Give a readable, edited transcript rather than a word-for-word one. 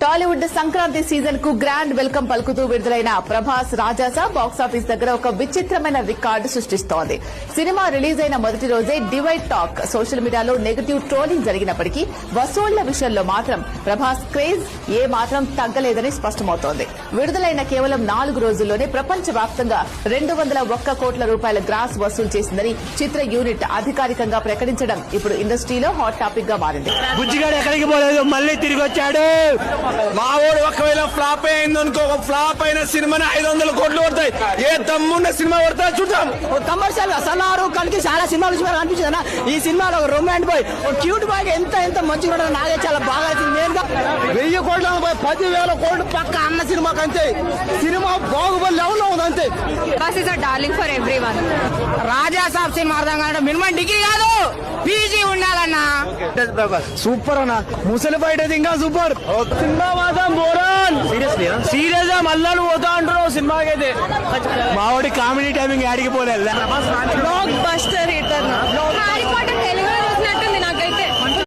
Tollywood Sankranti season కు grand welcome పలుకుతూ విడుదలైన ప్రభాస్ రాజాసా బాక్సాఫీస్ దగ్గర ఒక విచిత్రమైన రికార్డు సృష్టిస్తోంది. సినిమా రిలీజ్ అయిన మొదటి రోజే డివైడ్ టాక్, సోషల్ మీడియాలో నెగటివ్ ట్రోలింగ్ జరిగినప్పటికీ వసూళ్ల విషయంలో మాత్రం ప్రభాస్ క్రేజ్ ఏ మాత్రం తగ్గలేదని స్పష్టమవుతోంది. విడుదలైన కేవలం 4 రోజుల్లోనే ప్రపంచవ్యాప్తంగా 201 కోట్ల రూపాయల గ్రాస్ వసూలు చేసిందని చిత్ర యూనిట్ అధికారికంగా ప్రకటించడం ఇప్పుడు ఇండస్ట్రీలో హాట్ టాపిక్ గా మారింది. బుజ్జిగాడు ఎక్కడికి పోలేదు, మళ్ళీ తిరిగి వచ్చాడు. మా వాడు ఒకవేళ ఫ్లాప్ అయిందనుకో, ఫ్లాప్ అయిన సినిమాని 500 కోట్లు పడతాయి. ఏ దమ్మున్న సినిమా పడతా చూద్దాం. కమర్షియల్ సలారు కలికి చాలా సినిమాలు అనిపించింది. ఈ సినిమాలో ఒక రొమాంటిక్ బాయ్, ఒక క్యూట్ బాయ్ ఎంత మంచిగా ఉండదు. నాకే చాలా బాగా నచ్చింది. 1000 కోట్ల 10,000 కోట్లు పక్క అన్న సినిమాకి అంతే. సినిమా బాగుబడి లెవెల్లో ఉంది అంతే. Bus is a darling for everyone. Raja Saab cinema అర్థం కాదు, మినిమం డిగ్రీ కాదు పీజీ ఉండాలన్నా. సూపర్ అన్న, ముసలి బయట ఇంకా సూపర్. సినిమా మాత్రం బోరాన్ సీరియస్ గా మళ్ళీ పోతా అంటున్నావు సినిమాకి అయితే. మావాడి కామెడీ టైమింగ్ యాడికి పోలేదు. Block buster hit.